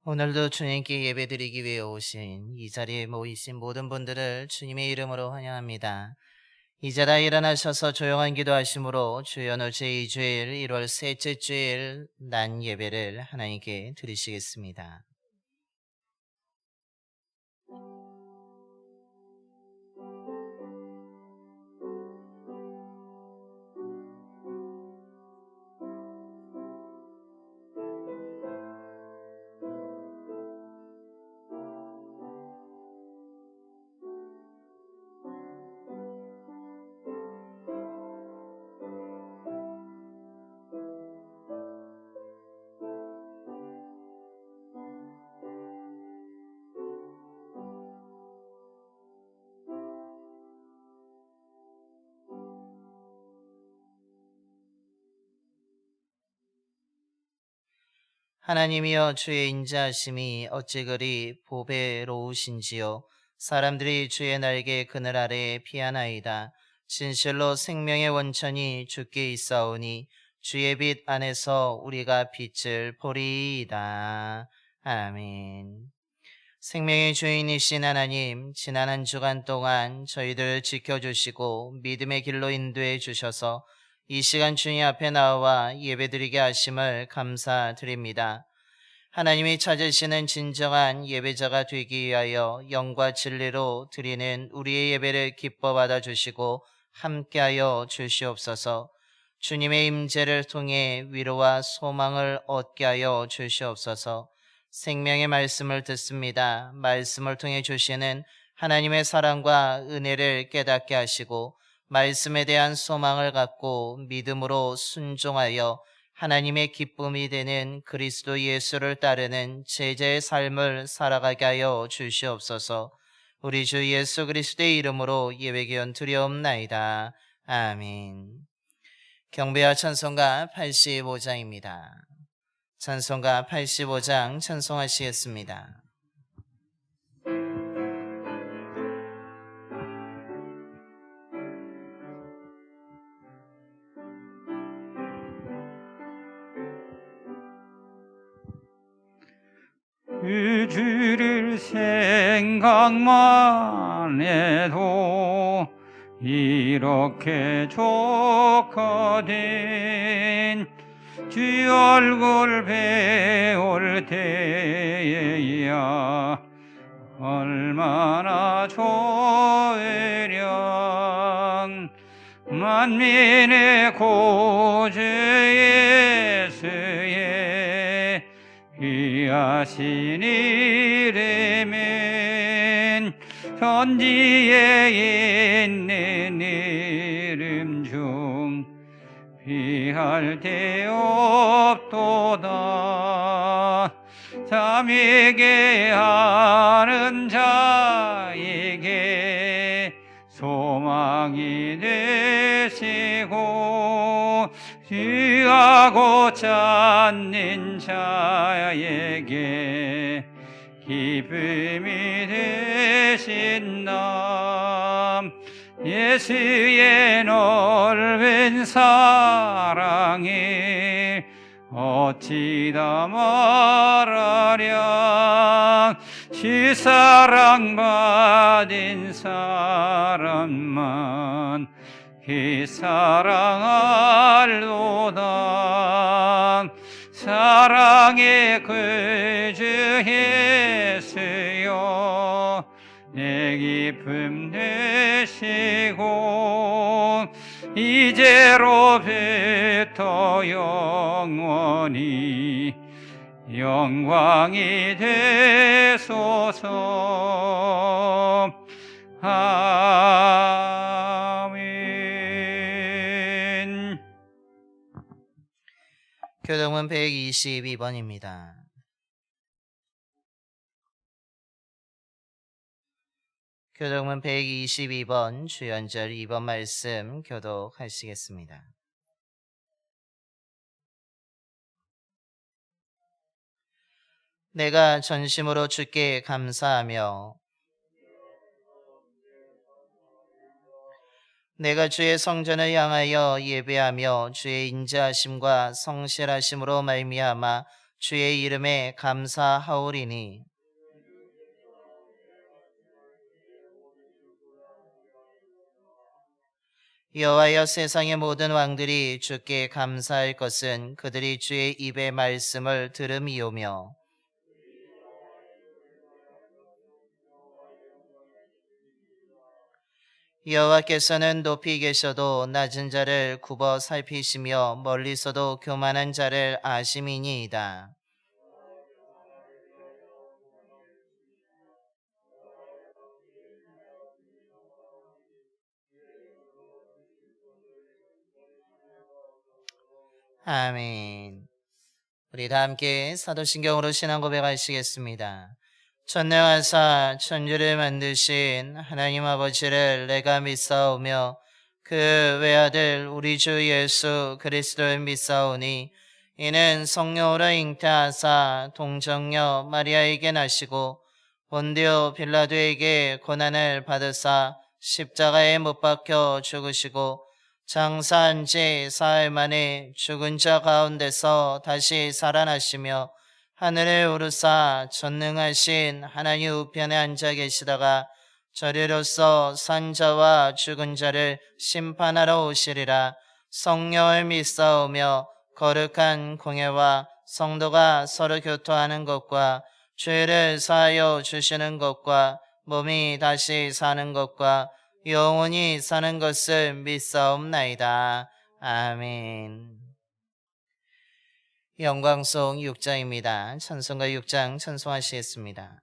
오늘도 주님께 예배드리기 위해 오신 이 자리에 모이신 모든 분들을 주님의 이름으로 환영합니다. 이제 다 일어나셔서 조용한 기도하심으로 주연후 제2주일 1월 셋째 주일 난 예배를 하나님께 드리시겠습니다. 하나님이여, 주의 인자하심이 어찌 그리 보배로우신지요. 사람들이 주의 날개 그늘 아래에 피하나이다. 진실로 생명의 원천이 주께 있사오니 주의 빛 안에서 우리가 빛을 보리이다. 아멘. 생명의 주인이신 하나님, 지난 한 주간 동안 저희들을 지켜주시고 믿음의 길로 인도해 주셔서 이 시간 주님 앞에 나와 예배드리게 하심을 감사드립니다. 하나님이 찾으시는 진정한 예배자가 되기 위하여 영과 진리로 드리는 우리의 예배를 기뻐 받아주시고 함께하여 주시옵소서. 주님의 임재를 통해 위로와 소망을 얻게 하여 주시옵소서. 생명의 말씀을 듣습니다. 말씀을 통해 주시는 하나님의 사랑과 은혜를 깨닫게 하시고 말씀에 대한 소망을 갖고 믿음으로 순종하여 하나님의 기쁨이 되는 그리스도 예수를 따르는 제자의 삶을 살아가게 하여 주시옵소서. 우리 주 예수 그리스도의 이름으로 예배기원 드리옵나이다. 아멘. 경배와 찬송가 85장입니다. 찬송가 85장 찬송하시겠습니다. 그 주를 생각만 해도 이렇게 좋거든. 주 얼굴 배울 때에야 얼마나 좋으련. 만민의 구주 예수의 귀하신 이름은 천지에 있는 이름 중 비할 데 없도다. 잠에게 하는 자에게 소망이 되시고 귀하고 찾는 자에게 기쁨이 되신다. 예수의 넓은 사랑에 어찌 다 말하랴. 주 사랑받은 사람만 그 사랑 알도다. 사랑의 구주 예수여 내 기쁨 되시고 이제로부터 영원히 영광이 되소서. 아멘. 교동문 122번입니다. 교동문 122번 주연절 2번 말씀 교독하시겠습니다. 내가 전심으로 주께 감사하며 내가 주의 성전을 향하여 예배하며 주의 인자하심과 성실하심으로 말미암아 주의 이름에 감사하오리니 여호와여 세상의 모든 왕들이 주께 감사할 것은 그들이 주의 입의 말씀을 들음이오며 여호와께서는 높이 계셔도 낮은 자를 굽어 살피시며 멀리서도 교만한 자를 아심이니이다. 아멘. 우리 다 함께 사도신경으로 신앙 고백하시겠습니다. 전능하사 천지를 만드신 하나님 아버지를 내가 믿사오며 그 외아들 우리 주 예수 그리스도를 믿사오니 이는 성령으로 잉태하사 동정녀 마리아에게 나시고 본디오 빌라도에게 고난을 받으사 십자가에 못 박혀 죽으시고 장사한 지 사흘 만에 죽은 자 가운데서 다시 살아나시며 하늘에 오르사 전능하신 하나님 우편에 앉아 계시다가 저리로서 산 자와 죽은 자를 심판하러 오시리라. 성령을 믿사오며 거룩한 공예와 성도가 서로 교토하는 것과 죄를 사하여 주시는 것과 몸이 다시 사는 것과 영원히 사는 것을 믿사옵나이다. 아멘. 영광송 6장입니다. 찬송가 6장 찬송하시겠습니다.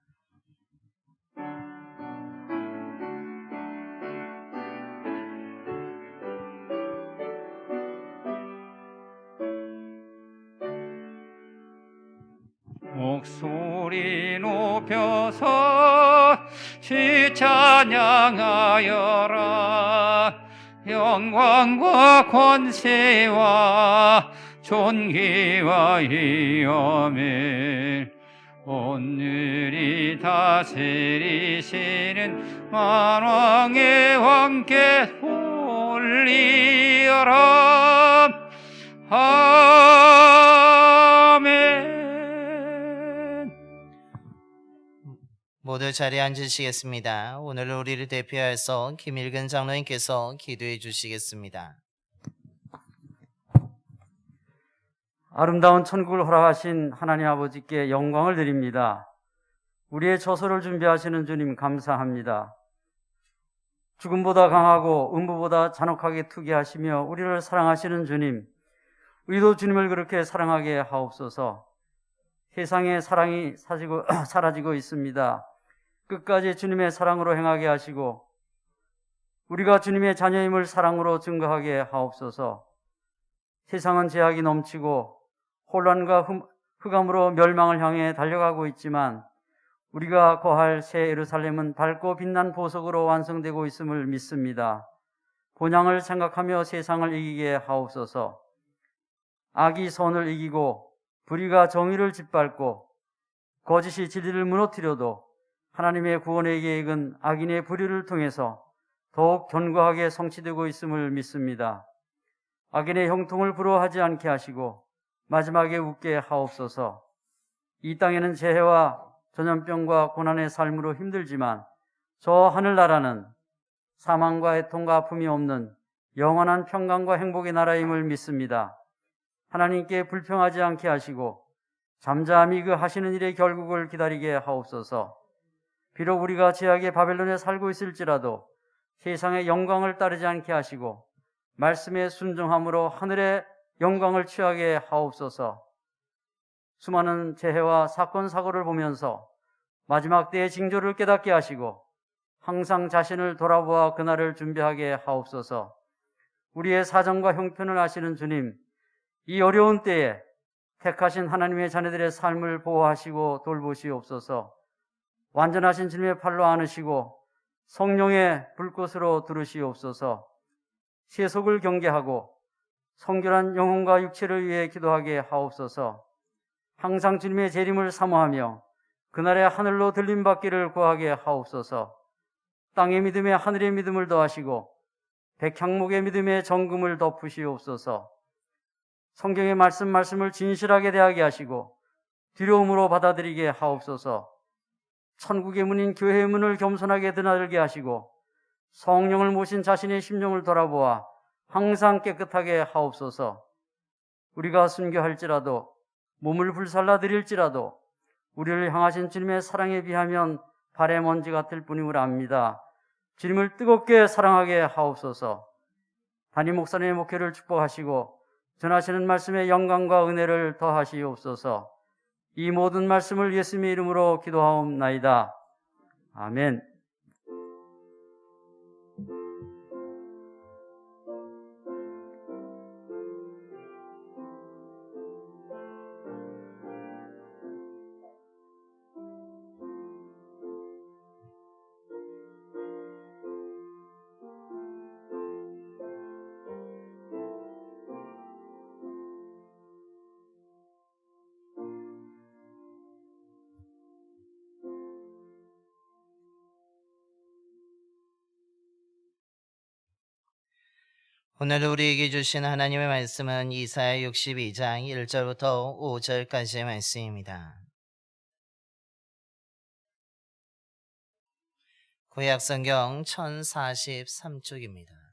목소리 높여서 주 찬양하여라. 영광과 권세와 존귀와 위엄을 오늘이 다스리시는 만왕의 왕께 올리어라. 아멘. 모두 자리에 앉으시겠습니다. 오늘 우리를 대표하여서 김일근 장로님께서 기도해 주시겠습니다. 아름다운 천국을 허락하신 하나님 아버지께 영광을 드립니다. 우리의 처소를 준비하시는 주님 감사합니다. 죽음보다 강하고 음부보다 잔혹하게 투기하시며 우리를 사랑하시는 주님, 우리도 주님을 그렇게 사랑하게 하옵소서. 세상에 사랑이 사라지고 있습니다. 끝까지 주님의 사랑으로 행하게 하시고 우리가 주님의 자녀임을 사랑으로 증거하게 하옵소서. 세상은 죄악이 넘치고 혼란과 흑암으로 멸망을 향해 달려가고 있지만 우리가 거할 새 예루살렘은 밝고 빛난 보석으로 완성되고 있음을 믿습니다. 본향을 생각하며 세상을 이기게 하옵소서. 악이 선을 이기고 불의가 정의를 짓밟고 거짓이 진리를 무너뜨려도 하나님의 구원의 계획은 악인의 불의를 통해서 더욱 견고하게 성취되고 있음을 믿습니다. 악인의 형통을 부러워하지 않게 하시고 마지막에 웃게 하옵소서. 이 땅에는 재해와 전염병과 고난의 삶으로 힘들지만 저 하늘나라는 사망과 애통과 아픔이 없는 영원한 평강과 행복의 나라임을 믿습니다. 하나님께 불평하지 않게 하시고 잠잠히 그 하시는 일의 결국을 기다리게 하옵소서. 비록 우리가 죄악의 바벨론에 살고 있을지라도 세상의 영광을 따르지 않게 하시고 말씀에 순종함으로 하늘의 영광을 취하게 하옵소서. 수많은 재해와 사건 사고를 보면서 마지막 때의 징조를 깨닫게 하시고 항상 자신을 돌아보아 그날을 준비하게 하옵소서. 우리의 사정과 형편을 아시는 주님, 이 어려운 때에 택하신 하나님의 자녀들의 삶을 보호하시고 돌보시옵소서. 완전하신 주님의 팔로 안으시고 성령의 불꽃으로 두르시옵소서. 세속을 경계하고 성결한 영혼과 육체를 위해 기도하게 하옵소서. 항상 주님의 재림을 사모하며 그날의 하늘로 들림받기를 구하게 하옵소서. 땅의 믿음에 하늘의 믿음을 더하시고 백향목의 믿음에 정금을 덮으시옵소서. 성경의 말씀을 진실하게 대하게 하시고 두려움으로 받아들이게 하옵소서. 천국의 문인 교회의 문을 겸손하게 드나들게 하시고 성령을 모신 자신의 심령을 돌아보아 항상 깨끗하게 하옵소서. 우리가 순교할지라도 몸을 불살라 드릴지라도 우리를 향하신 주님의 사랑에 비하면 발의 먼지 같을 뿐임을 압니다. 주님을 뜨겁게 사랑하게 하옵소서. 담임 목사님의 목회를 축복하시고 전하시는 말씀의 영광과 은혜를 더하시옵소서. 이 모든 말씀을 예수님의 이름으로 기도하옵나이다. 아멘. 오늘 우리에게 주신 하나님의 말씀은 이사야 62장 1절부터 5절까지의 말씀입니다. 구약성경 1043쪽입니다.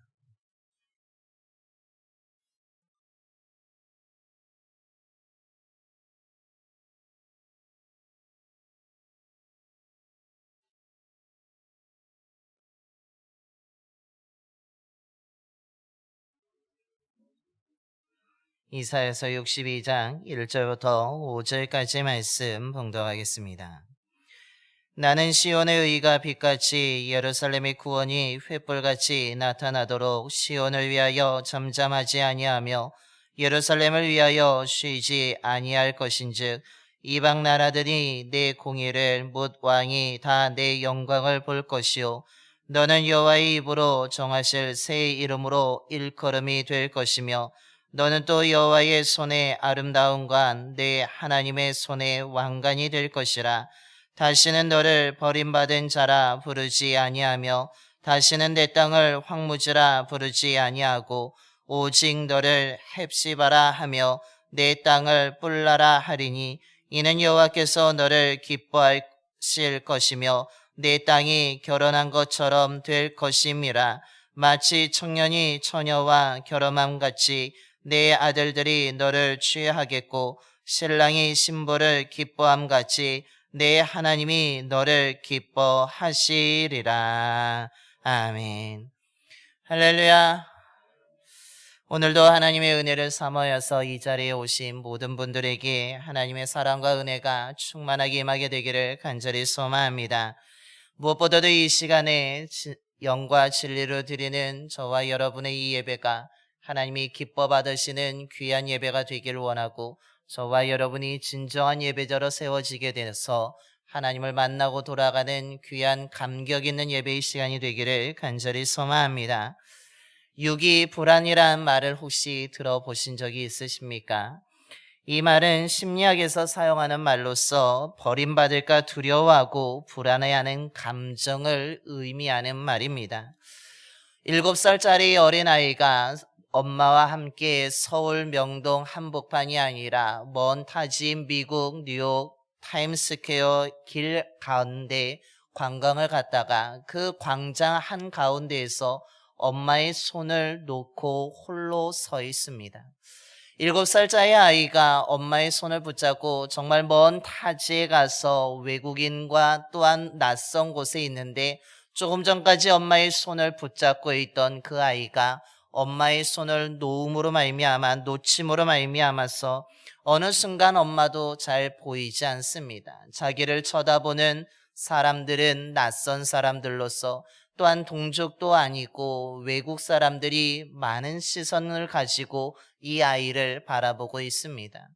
이사야서 62장 1절부터 5절까지 말씀 봉독하겠습니다. 나는 시온의 의가 빛같이 예루살렘의 구원이 횃불같이 나타나도록 시온을 위하여 잠잠하지 아니하며 예루살렘을 위하여 쉬지 아니할 것인즉 이방 나라들이 내 공의를 못 왕이 다 내 영광을 볼 것이요 너는 여호와의 입으로 정하실 새 이름으로 일컬음이 될 것이며 너는 또 여호와의 손의 아름다움과 내 하나님의 손의 왕관이 될 것이라. 다시는 너를 버림받은 자라 부르지 아니하며 다시는 내 땅을 황무지라 부르지 아니하고 오직 너를 헵시바라 하며 내 땅을 뿔라라 하리니 이는 여호와께서 너를 기뻐하실 것이며 내 땅이 결혼한 것처럼 될 것임이라. 마치 청년이 처녀와 결혼함 같이 내 아들들이 너를 취하겠고 신랑이 신부를 기뻐함 같이 내 하나님이 너를 기뻐하시리라. 아멘. 할렐루야. 오늘도 하나님의 은혜를 삼하여서 이 자리에 오신 모든 분들에게 하나님의 사랑과 은혜가 충만하게 임하게 되기를 간절히 소망합니다. 무엇보다도 이 시간에 영과 진리로 드리는 저와 여러분의 이 예배가 하나님이 기뻐 받으시는 귀한 예배가 되기를 원하고 저와 여러분이 진정한 예배자로 세워지게 돼서 하나님을 만나고 돌아가는 귀한 감격 있는 예배의 시간이 되기를 간절히 소망합니다. 유기불안이라는 말을 혹시 들어보신 적이 있으십니까? 이 말은 심리학에서 사용하는 말로서 버림받을까 두려워하고 불안해하는 감정을 의미하는 말입니다. 7살짜리 어린아이가 엄마와 함께 서울 명동 한복판이 아니라 먼 타지인 미국 뉴욕 타임스퀘어 길 가운데 관광을 갔다가 그 광장 한가운데에서 엄마의 손을 놓고 홀로 서 있습니다. 7살짜리 아이가 엄마의 손을 붙잡고 정말 먼 타지에 가서 외국인과 또한 낯선 곳에 있는데 조금 전까지 엄마의 손을 붙잡고 있던 그 아이가 엄마의 손을 놓음으로 말미암아 놓침으로 말미암아서 어느 순간 엄마도 잘 보이지 않습니다. 자기를 쳐다보는 사람들은 낯선 사람들로서 또한 동족도 아니고 외국 사람들이 많은 시선을 가지고 이 아이를 바라보고 있습니다.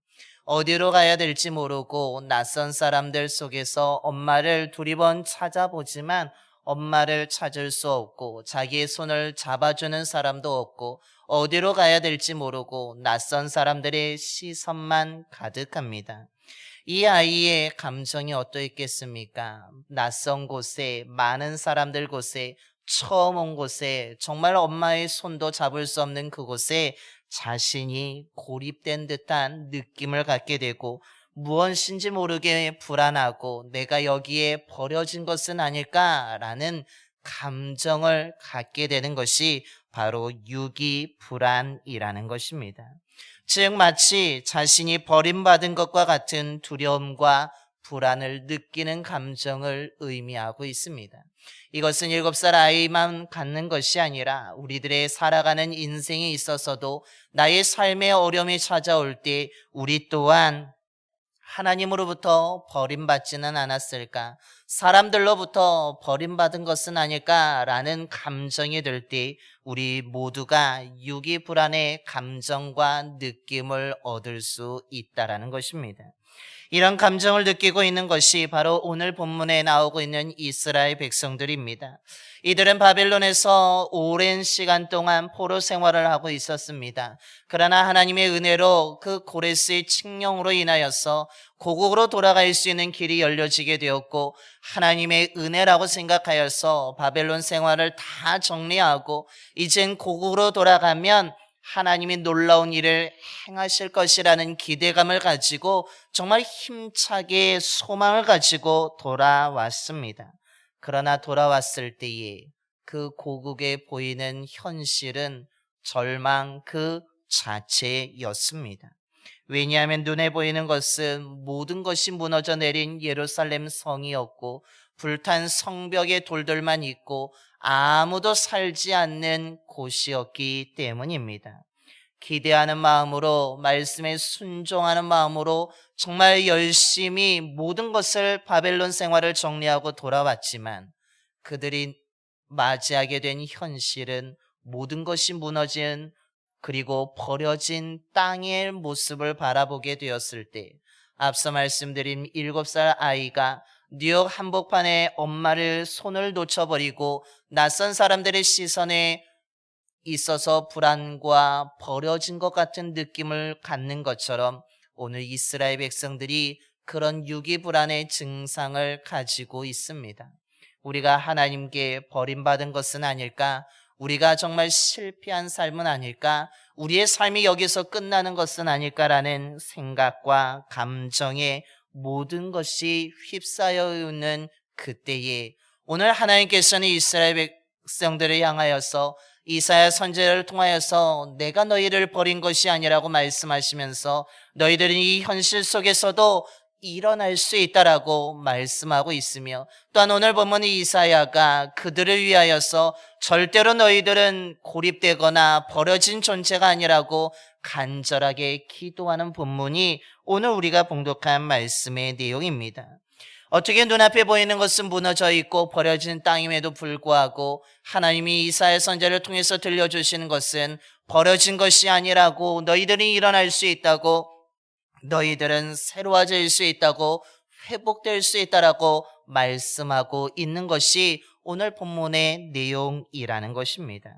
어디로 가야 될지 모르고 낯선 사람들 속에서 엄마를 두리번 찾아보지만 엄마를 찾을 수 없고 자기의 손을 잡아주는 사람도 없고 어디로 가야 될지 모르고 낯선 사람들의 시선만 가득합니다. 이 아이의 감정이 어떠했겠습니까? 낯선 곳에, 많은 사람들 곳에, 처음 온 곳에, 정말 엄마의 손도 잡을 수 없는 그곳에 자신이 고립된 듯한 느낌을 갖게 되고 무엇인지 모르게 불안하고 내가 여기에 버려진 것은 아닐까라는 감정을 갖게 되는 것이 바로 유기불안이라는 것입니다. 즉 마치 자신이 버림받은 것과 같은 두려움과 불안을 느끼는 감정을 의미하고 있습니다. 이것은 7살 아이만 갖는 것이 아니라 우리들의 살아가는 인생에 있어서도 나의 삶의 어려움이 찾아올 때 우리 또한 하나님으로부터 버림받지는 않았을까? 사람들로부터 버림받은 것은 아닐까라는 감정이 들 때 우리 모두가 유기불안의 감정과 느낌을 얻을 수 있다라는 것입니다. 이런 감정을 느끼고 있는 것이 바로 오늘 본문에 나오고 있는 이스라엘 백성들입니다. 이들은 바벨론에서 오랜 시간 동안 포로 생활을 하고 있었습니다. 그러나 하나님의 은혜로 그 고레스의 칙령으로 인하여서 고국으로 돌아갈 수 있는 길이 열려지게 되었고 하나님의 은혜라고 생각하여서 바벨론 생활을 다 정리하고 이젠 고국으로 돌아가면 하나님이 놀라운 일을 행하실 것이라는 기대감을 가지고 정말 힘차게 소망을 가지고 돌아왔습니다. 그러나 돌아왔을 때에 그 고국에 보이는 현실은 절망 그 자체였습니다. 왜냐하면 눈에 보이는 것은 모든 것이 무너져 내린 예루살렘 성이었고 불탄 성벽의 돌들만 있고 아무도 살지 않는 곳이었기 때문입니다. 기대하는 마음으로 말씀에 순종하는 마음으로 정말 열심히 모든 것을 바벨론 생활을 정리하고 돌아왔지만 그들이 맞이하게 된 현실은 모든 것이 무너진 그리고 버려진 땅의 모습을 바라보게 되었을 때 앞서 말씀드린 7살 아이가 뉴욕 한복판에 엄마를 손을 놓쳐버리고 낯선 사람들의 시선에 있어서 불안과 버려진 것 같은 느낌을 갖는 것처럼 오늘 이스라엘 백성들이 그런 유기불안의 증상을 가지고 있습니다. 우리가 하나님께 버림받은 것은 아닐까? 우리가 정말 실패한 삶은 아닐까? 우리의 삶이 여기서 끝나는 것은 아닐까라는 생각과 감정에 모든 것이 휩싸여 있는 그때에 오늘 하나님께서는 이스라엘 백성들을 향하여서 이사야 선지자를 통하여서 내가 너희를 버린 것이 아니라고 말씀하시면서 너희들은 이 현실 속에서도 일어날 수 있다라고 말씀하고 있으며 또한 오늘 본문 이사야가 그들을 위하여서 절대로 너희들은 고립되거나 버려진 존재가 아니라고 간절하게 기도하는 본문이 오늘 우리가 봉독한 말씀의 내용입니다. 어떻게 눈앞에 보이는 것은 무너져 있고 버려진 땅임에도 불구하고 하나님이 이사야 선지자를 통해서 들려주시는 것은 버려진 것이 아니라고 너희들이 일어날 수 있다고 너희들은 새로워질 수 있다고 회복될 수 있다라고 말씀하고 있는 것이 오늘 본문의 내용이라는 것입니다.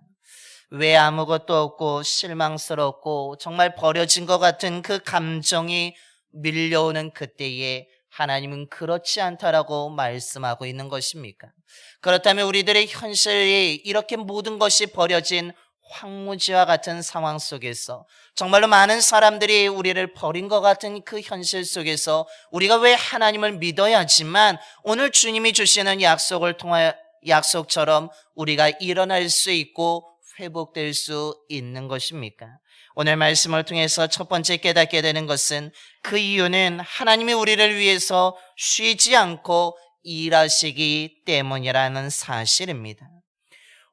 왜 아무것도 없고 실망스럽고 정말 버려진 것 같은 그 감정이 밀려오는 그때에 하나님은 그렇지 않다라고 말씀하고 있는 것입니까? 그렇다면 우리들의 현실이 이렇게 모든 것이 버려진 황무지와 같은 상황 속에서 정말로 많은 사람들이 우리를 버린 것 같은 그 현실 속에서 우리가 왜 하나님을 믿어야지만 오늘 주님이 주시는 약속을 통하여 약속처럼 우리가 일어날 수 있고 회복될 수 있는 것입니까? 오늘 말씀을 통해서 첫 번째 깨닫게 되는 것은 그 이유는 하나님이 우리를 위해서 쉬지 않고 일하시기 때문이라는 사실입니다.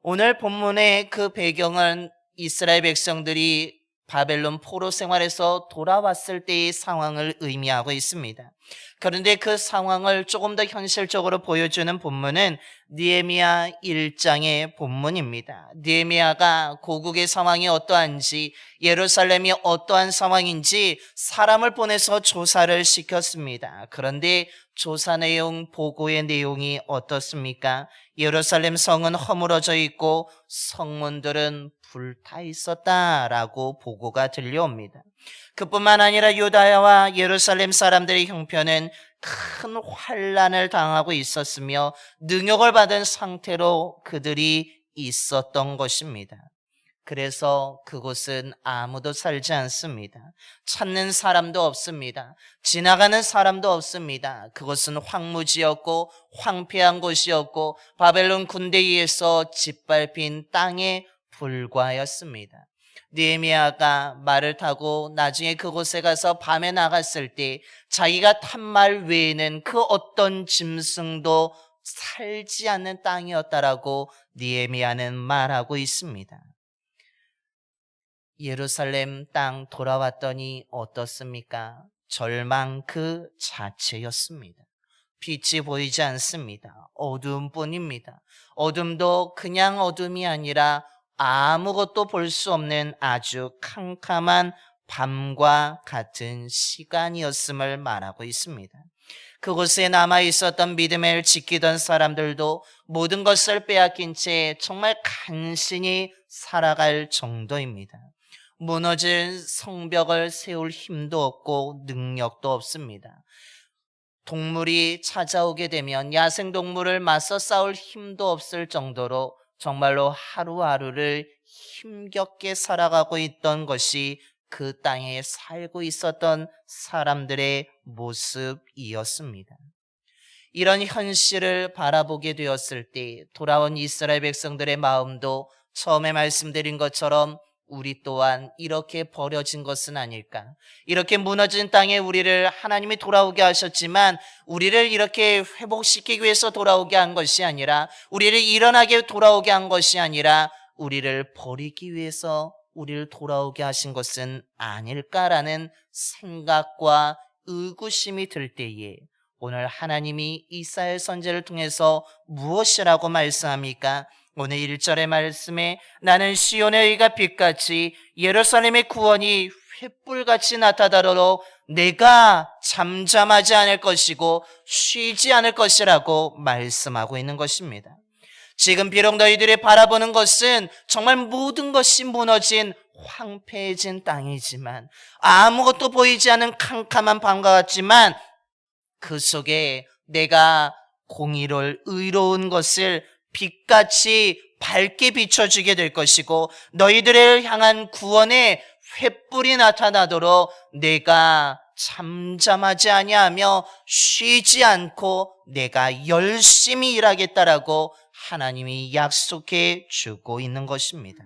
오늘 본문의 그 배경은 이스라엘 백성들이 바벨론 포로 생활에서 돌아왔을 때의 상황을 의미하고 있습니다. 그런데 그 상황을 조금 더 현실적으로 보여주는 본문은 느헤미야 1장의 본문입니다. 느헤미야가 고국의 상황이 어떠한지 예루살렘이 어떠한 상황인지 사람을 보내서 조사를 시켰습니다. 그런데 조사 내용, 보고의 내용이 어떻습니까? 예루살렘 성은 허물어져 있고 성문들은 불타 있었다라고 보고가 들려옵니다. 그뿐만 아니라 유다와 예루살렘 사람들의 형편은 큰 환난을 당하고 있었으며 능욕을 받은 상태로 그들이 있었던 것입니다. 그래서 그곳은 아무도 살지 않습니다. 찾는 사람도 없습니다. 지나가는 사람도 없습니다. 그곳은 황무지였고 황폐한 곳이었고 바벨론 군대에 의해서 짓밟힌 땅에 불과하였습니다. 느헤미야가 말을 타고 나중에 그곳에 가서 밤에 나갔을 때 자기가 탄 말 외에는 그 어떤 짐승도 살지 않는 땅이었다라고 느헤미야는 말하고 있습니다. 예루살렘 땅 돌아왔더니 어떻습니까? 절망 그 자체였습니다. 빛이 보이지 않습니다. 어둠뿐입니다. 어둠도 그냥 어둠이 아니라 아무것도 볼 수 없는 아주 캄캄한 밤과 같은 시간이었음을 말하고 있습니다. 그곳에 남아 있었던 믿음을 지키던 사람들도 모든 것을 빼앗긴 채 정말 간신히 살아갈 정도입니다. 무너진 성벽을 세울 힘도 없고 능력도 없습니다. 동물이 찾아오게 되면 야생동물을 맞서 싸울 힘도 없을 정도로 정말로 하루하루를 힘겹게 살아가고 있던 것이 그 땅에 살고 있었던 사람들의 모습이었습니다. 이런 현실을 바라보게 되었을 때 돌아온 이스라엘 백성들의 마음도 처음에 말씀드린 것처럼 우리 또한 이렇게 버려진 것은 아닐까? 이렇게 무너진 땅에 우리를 하나님이 돌아오게 하셨지만 우리를 이렇게 회복시키기 위해서 돌아오게 한 것이 아니라 우리를 일어나게 돌아오게 한 것이 아니라 우리를 버리기 위해서 우리를 돌아오게 하신 것은 아닐까라는 생각과 의구심이 들 때에 오늘 하나님이 이사야 선지자를 통해서 무엇이라고 말씀합니까? 오늘 1절의 말씀에 나는 시온의 의가 빛같이 예루살렘의 구원이 횃불같이 나타나도록 내가 잠잠하지 않을 것이고 쉬지 않을 것이라고 말씀하고 있는 것입니다. 지금 비록 너희들이 바라보는 것은 정말 모든 것이 무너진 황폐해진 땅이지만 아무것도 보이지 않은 캄캄한 밤과 같지만 그 속에 내가 공의를 의로운 것을 빛같이 밝게 비춰주게 될 것이고 너희들을 향한 구원의 횃불이 나타나도록 내가 잠잠하지 아니하며 쉬지 않고 내가 열심히 일하겠다라고 하나님이 약속해 주고 있는 것입니다.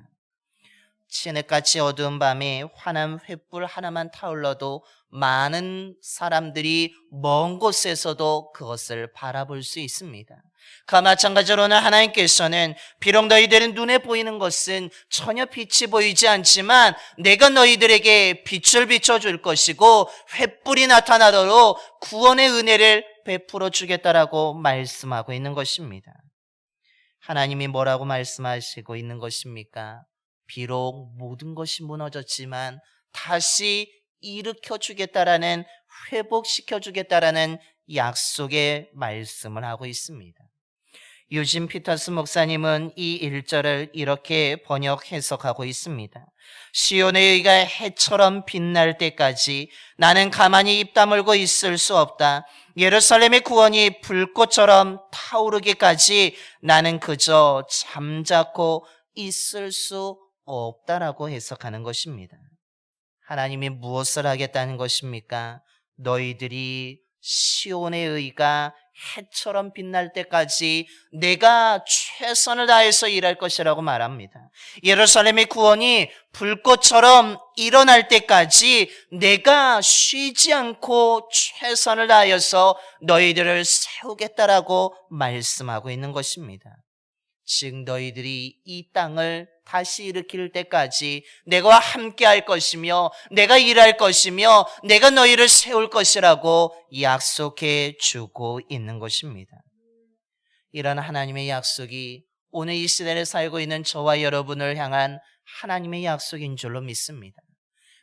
진흙같이 어두운 밤에 환한 횃불 하나만 타올라도 많은 사람들이 먼 곳에서도 그것을 바라볼 수 있습니다. 그와 마찬가지로 오늘 하나님께서는 비록 너희들은 눈에 보이는 것은 전혀 빛이 보이지 않지만 내가 너희들에게 빛을 비춰줄 것이고 횃불이 나타나도록 구원의 은혜를 베풀어 주겠다라고 말씀하고 있는 것입니다. 하나님이 뭐라고 말씀하시고 있는 것입니까? 비록 모든 것이 무너졌지만 다시 일으켜 주겠다라는, 회복시켜 주겠다라는 약속의 말씀을 하고 있습니다. 유진 피터스 목사님은 이 1절을 이렇게 번역 해석하고 있습니다. 시온의 의가 해처럼 빛날 때까지 나는 가만히 입 다물고 있을 수 없다. 예루살렘의 구원이 불꽃처럼 타오르기까지 나는 그저 잠자코 있을 수 없다라고 해석하는 것입니다. 하나님이 무엇을 하겠다는 것입니까? 너희들이 시온의 의가 해처럼 빛날 때까지 내가 최선을 다해서 일할 것이라고 말합니다. 예루살렘의 구원이 불꽃처럼 일어날 때까지 내가 쉬지 않고 최선을 다하여서 너희들을 세우겠다라고 말씀하고 있는 것입니다. 즉 너희들이 이 땅을 다시 일으킬 때까지 내가 함께 할 것이며 내가 일할 것이며 내가 너희를 세울 것이라고 약속해 주고 있는 것입니다. 이런 하나님의 약속이 오늘 이 시대에 살고 있는 저와 여러분을 향한 하나님의 약속인 줄로 믿습니다.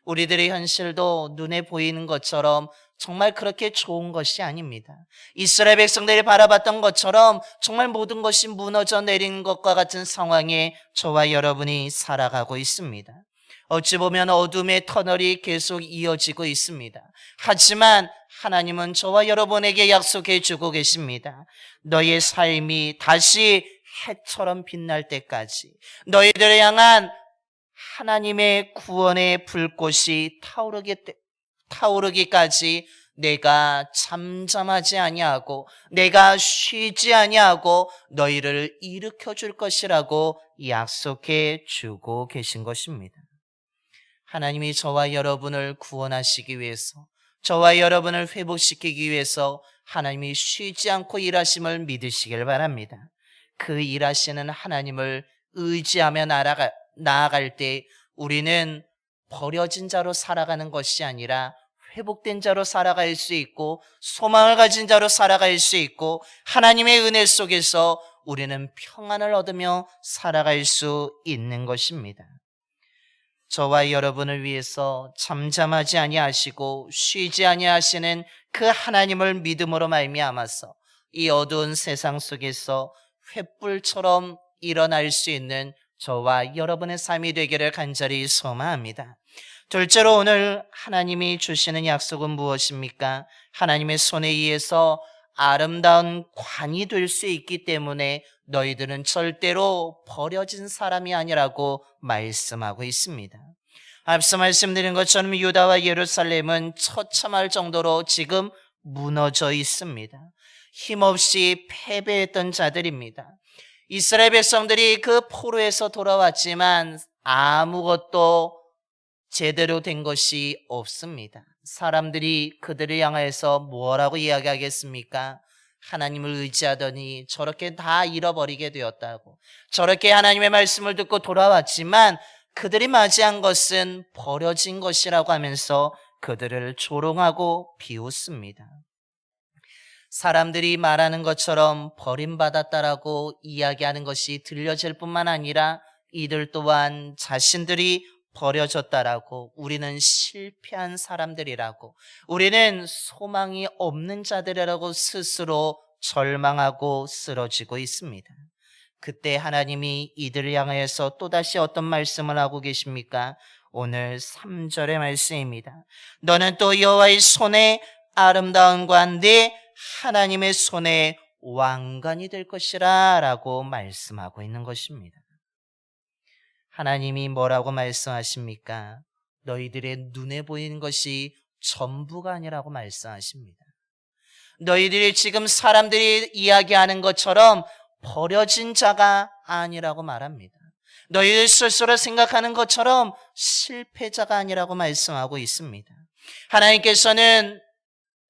우리들의 현실도 눈에 보이는 것처럼 정말 그렇게 좋은 것이 아닙니다. 이스라엘 백성들이 바라봤던 것처럼 정말 모든 것이 무너져 내린 것과 같은 상황에 저와 여러분이 살아가고 있습니다. 어찌 보면 어둠의 터널이 계속 이어지고 있습니다. 하지만 하나님은 저와 여러분에게 약속해 주고 계십니다. 너의 삶이 다시 해처럼 빛날 때까지, 너희들을 향한 하나님의 구원의 불꽃이 타오르기까지 내가 잠잠하지 아니하고 내가 쉬지 아니하고 너희를 일으켜 줄 것이라고 약속해 주고 계신 것입니다. 하나님이 저와 여러분을 구원하시기 위해서, 저와 여러분을 회복시키기 위해서 하나님이 쉬지 않고 일하심을 믿으시길 바랍니다. 그 일하시는 하나님을 의지하며 나아갈 때 우리는 버려진 자로 살아가는 것이 아니라 회복된 자로 살아갈 수 있고 소망을 가진 자로 살아갈 수 있고 하나님의 은혜 속에서 우리는 평안을 얻으며 살아갈 수 있는 것입니다. 저와 여러분을 위해서 잠잠하지 아니하시고 쉬지 아니하시는 그 하나님을 믿음으로 말미암아서 이 어두운 세상 속에서 횃불처럼 일어날 수 있는 저와 여러분의 삶이 되기를 간절히 소망합니다. 둘째로 오늘 하나님이 주시는 약속은 무엇입니까? 하나님의 손에 의해서 아름다운 관이 될 수 있기 때문에 너희들은 절대로 버려진 사람이 아니라고 말씀하고 있습니다. 앞서 말씀드린 것처럼 유다와 예루살렘은 처참할 정도로 지금 무너져 있습니다. 힘없이 패배했던 자들입니다. 이스라엘 백성들이 그 포로에서 돌아왔지만 아무것도 제대로 된 것이 없습니다. 사람들이 그들을 향해서 뭐라고 이야기하겠습니까? 하나님을 의지하더니 저렇게 다 잃어버리게 되었다고, 저렇게 하나님의 말씀을 듣고 돌아왔지만 그들이 맞이한 것은 버려진 것이라고 하면서 그들을 조롱하고 비웃습니다. 사람들이 말하는 것처럼 버림받았다라고 이야기하는 것이 들려질 뿐만 아니라 이들 또한 자신들이 버려졌다라고, 우리는 실패한 사람들이라고, 우리는 소망이 없는 자들이라고 스스로 절망하고 쓰러지고 있습니다. 그때 하나님이 이들을 향해서 또다시 어떤 말씀을 하고 계십니까? 오늘 3절의 말씀입니다. 너는 또 여호와의 손에 아름다움과 네 하나님의 손에 왕관이 될 것이라 라고 말씀하고 있는 것입니다. 하나님이 뭐라고 말씀하십니까? 너희들의 눈에 보이는 것이 전부가 아니라고 말씀하십니다. 너희들이 지금 사람들이 이야기하는 것처럼 버려진 자가 아니라고 말합니다. 너희들 스스로 생각하는 것처럼 실패자가 아니라고 말씀하고 있습니다. 하나님께서는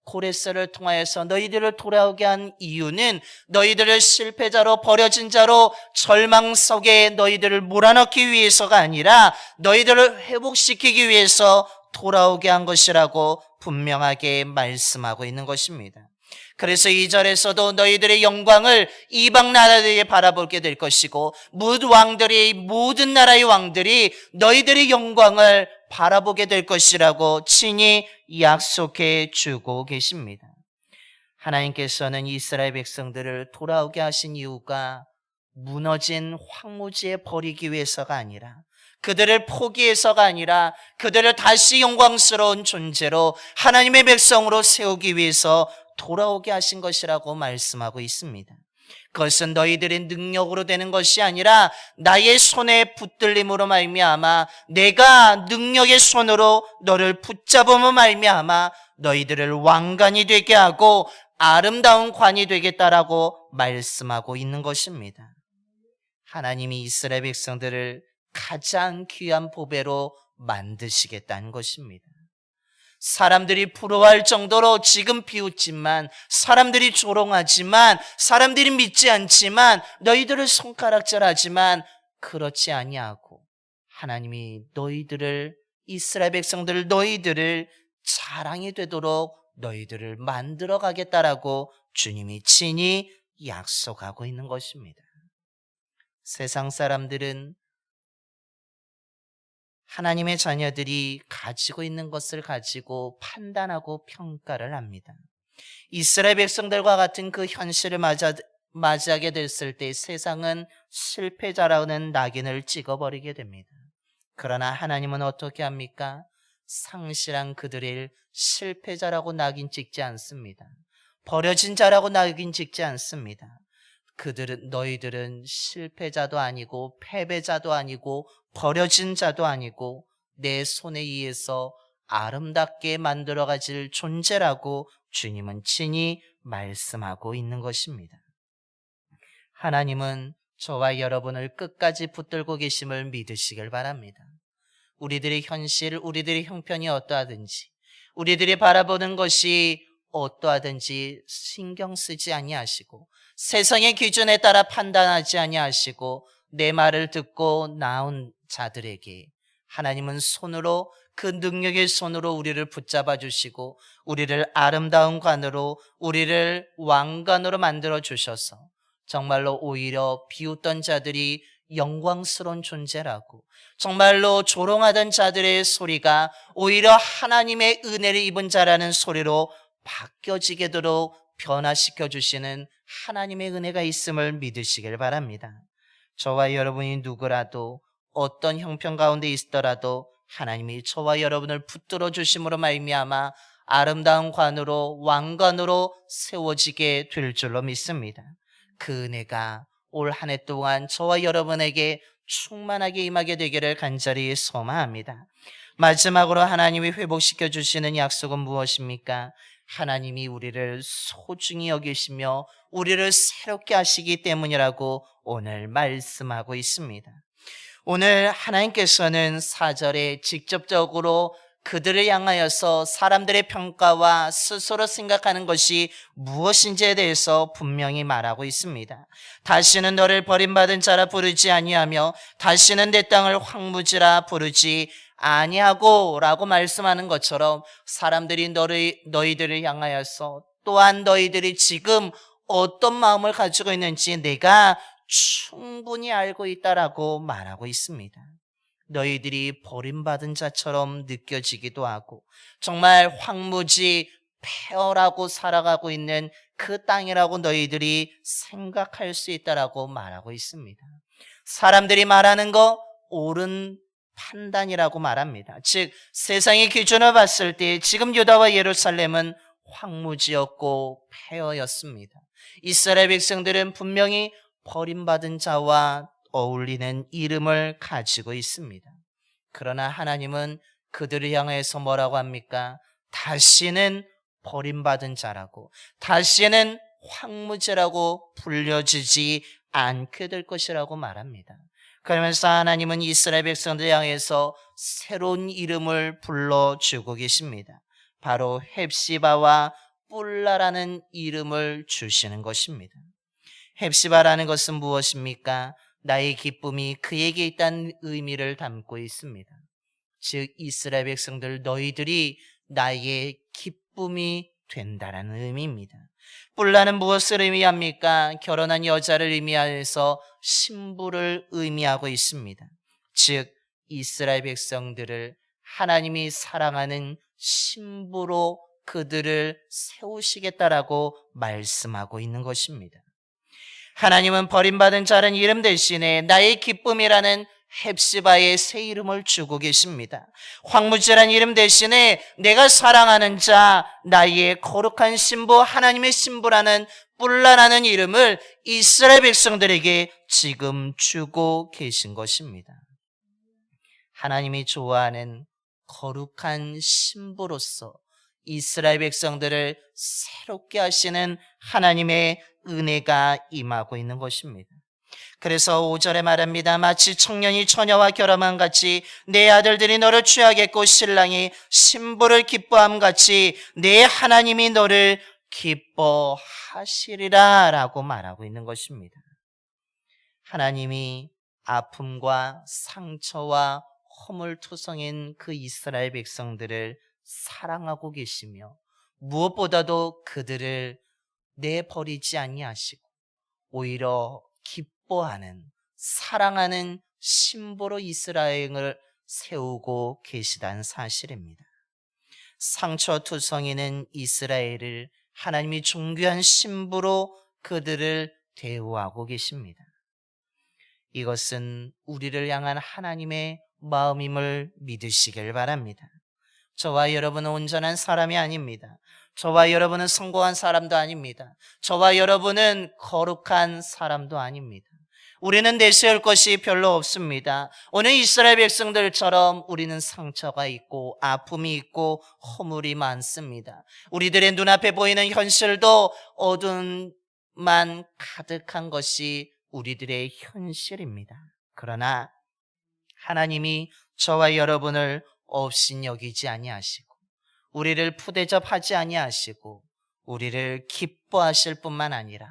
고레스를 통하여서 너희들을 돌아오게 한 이유는 너희들을 실패자로 버려진 자로 절망 속에 너희들을 몰아넣기 위해서가 아니라 너희들을 회복시키기 위해서 돌아오게 한 것이라고 분명하게 말씀하고 있는 것입니다. 그래서 2절에서도 너희들의 영광을 이방 나라들에 바라보게 될 것이고 모든 나라의 왕들이 너희들의 영광을 바라보게 될 것이라고 친히 약속해 주고 계십니다. 하나님께서는 이스라엘 백성들을 돌아오게 하신 이유가 무너진 황무지에 버리기 위해서가 아니라, 그들을 포기해서가 아니라 그들을 다시 영광스러운 존재로 하나님의 백성으로 세우기 위해서 돌아오게 하신 것이라고 말씀하고 있습니다. 그것은 너희들의 능력으로 되는 것이 아니라 나의 손에 붙들림으로 말미암아, 내가 능력의 손으로 너를 붙잡음으로 말미암아 너희들을 왕관이 되게 하고 아름다운 관이 되겠다라고 말씀하고 있는 것입니다. 하나님이 이스라엘 백성들을 가장 귀한 보배로 만드시겠다는 것입니다. 사람들이 부러워할 정도로 지금 비웃지만, 사람들이 조롱하지만, 사람들이 믿지 않지만, 너희들을 손가락질하지만 그렇지 아니하고 하나님이 너희들을, 이스라엘 백성들 너희들을 자랑이 되도록 너희들을 만들어 가겠다라고 주님이 친히 약속하고 있는 것입니다. 세상 사람들은 하나님의 자녀들이 가지고 있는 것을 가지고 판단하고 평가를 합니다. 이스라엘 백성들과 같은 그 현실을 맞이하게 됐을 때 세상은 실패자라는 낙인을 찍어버리게 됩니다. 그러나 하나님은 어떻게 합니까? 상실한 그들을 실패자라고 낙인 찍지 않습니다. 버려진 자라고 낙인 찍지 않습니다. 너희들은 실패자도 아니고 패배자도 아니고 버려진 자도 아니고 내 손에 의해서 아름답게 만들어가질 존재라고 주님은 친히 말씀하고 있는 것입니다. 하나님은 저와 여러분을 끝까지 붙들고 계심을 믿으시길 바랍니다. 우리들의 현실, 우리들의 형편이 어떠하든지, 우리들이 바라보는 것이 어떠하든지 신경 쓰지 아니하시고 세상의 기준에 따라 판단하지 아니하시고 내 말을 듣고 나온 자들에게 하나님은 손으로, 그 능력의 손으로 우리를 붙잡아 주시고 우리를 아름다운 관으로, 우리를 왕관으로 만들어 주셔서 정말로 오히려 비웃던 자들이 영광스러운 존재라고, 정말로 조롱하던 자들의 소리가 오히려 하나님의 은혜를 입은 자라는 소리로 바뀌어지게 도록 변화시켜 주시는 하나님의 은혜가 있음을 믿으시길 바랍니다. 저와 여러분이 누구라도 어떤 형편 가운데 있더라도 하나님이 저와 여러분을 붙들어 주심으로 말미암아 아름다운 관으로, 왕관으로 세워지게 될 줄로 믿습니다. 그 은혜가 올 한 해 동안 저와 여러분에게 충만하게 임하게 되기를 간절히 소망합니다. 마지막으로 하나님이 회복시켜 주시는 약속은 무엇입니까? 하나님이 우리를 소중히 여기시며 우리를 새롭게 하시기 때문이라고 오늘 말씀하고 있습니다. 오늘 하나님께서는 4절에 직접적으로 그들을 향하여서 사람들의 평가와 스스로 생각하는 것이 무엇인지에 대해서 분명히 말하고 있습니다. 다시는 너를 버림받은 자라 부르지 아니하며 다시는 내 땅을 황무지라 부르지 아니하고 라고 말씀하는 것처럼 사람들이 너희들을 향하여서 또한 너희들이 지금 어떤 마음을 가지고 있는지 내가 충분히 알고 있다라고 말하고 있습니다. 너희들이 버림받은 자처럼 느껴지기도 하고 정말 황무지 폐허라고 살아가고 있는 그 땅이라고 너희들이 생각할 수 있다라고 말하고 있습니다. 사람들이 말하는 거 옳은 판단이라고 말합니다. 즉 세상의 기준을 봤을 때 지금 유다와 예루살렘은 황무지였고 폐허였습니다. 이스라엘 백성들은 분명히 버림받은 자와 어울리는 이름을 가지고 있습니다. 그러나 하나님은 그들을 향해서 뭐라고 합니까? 다시는 버림받은 자라고, 다시는 황무지라고 불려지지 않게 될 것이라고 말합니다. 그러면서 하나님은 이스라엘 백성들 향해서 새로운 이름을 불러주고 계십니다. 바로 헵시바와 뿔라라는 이름을 주시는 것입니다. 헵시바라는 것은 무엇입니까? 나의 기쁨이 그에게 있다는 의미를 담고 있습니다. 즉 이스라엘 백성들 너희들이 나의 기쁨이 된다는 의미입니다. 뿔라는 무엇을 의미합니까? 결혼한 여자를 의미해서 신부를 의미하고 있습니다. 즉 이스라엘 백성들을 하나님이 사랑하는 신부로 그들을 세우시겠다라고 말씀하고 있는 것입니다. 하나님은 버림받은 자라는 이름 대신에 나의 기쁨이라는 헵시바의 새 이름을 주고 계십니다. 황무지라는 이름 대신에 내가 사랑하는 자, 나의 거룩한 신부, 하나님의 신부라는 뿔라라는 이름을 이스라엘 백성들에게 지금 주고 계신 것입니다. 하나님이 좋아하는 거룩한 신부로서 이스라엘 백성들을 새롭게 하시는 하나님의 은혜가 임하고 있는 것입니다. 그래서 5절에 말합니다. 마치 청년이 처녀와 결혼한 같이 내 아들들이 너를 취하겠고 신랑이 신부를 기뻐함 같이 내 하나님이 너를 기뻐하시리라 라고 말하고 있는 것입니다. 하나님이 아픔과 상처와 허물투성인 그 이스라엘 백성들을 사랑하고 계시며 무엇보다도 그들을 내버리지 아니하시고 오히려 기뻐하는, 사랑하는 신부로 이스라엘을 세우고 계시다는 사실입니다. 상처투성이는 이스라엘을 하나님이 존귀한 신부로 그들을 대우하고 계십니다. 이것은 우리를 향한 하나님의 마음임을 믿으시길 바랍니다. 저와 여러분은 온전한 사람이 아닙니다. 저와 여러분은 성공한 사람도 아닙니다. 저와 여러분은 거룩한 사람도 아닙니다. 우리는 내세울 것이 별로 없습니다. 오늘 이스라엘 백성들처럼 우리는 상처가 있고 아픔이 있고 허물이 많습니다. 우리들의 눈앞에 보이는 현실도 어둠만 가득한 것이 우리들의 현실입니다. 그러나 하나님이 저와 여러분을 업신여기지 아니하시고 우리를 푸대접하지 아니하시고 우리를 기뻐하실 뿐만 아니라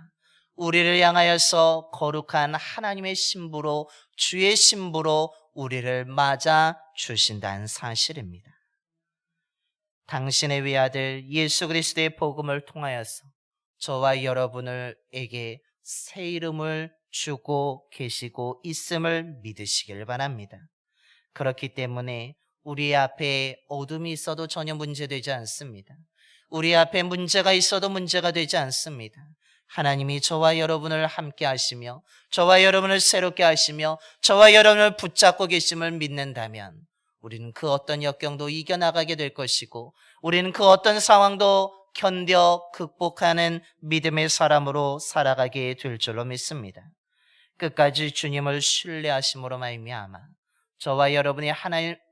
우리를 향하여서 거룩한 하나님의 신부로 주의 신부로 우리를 맞아 주신다는 사실입니다. 당신의 외아들 예수 그리스도의 복음을 통하여서 저와 여러분에게 새 이름을 주고 계시고 있음을 믿으시길 바랍니다. 그렇기 때문에 우리 앞에 어둠이 있어도 전혀 문제되지 않습니다. 우리 앞에 문제가 있어도 문제가 되지 않습니다. 하나님이 저와 여러분을 함께 하시며 저와 여러분을 새롭게 하시며 저와 여러분을 붙잡고 계심을 믿는다면 우리는 그 어떤 역경도 이겨나가게 될 것이고 우리는 그 어떤 상황도 견뎌 극복하는 믿음의 사람으로 살아가게 될 줄로 믿습니다. 끝까지 주님을 신뢰하심으로 말미암아 저와 여러분이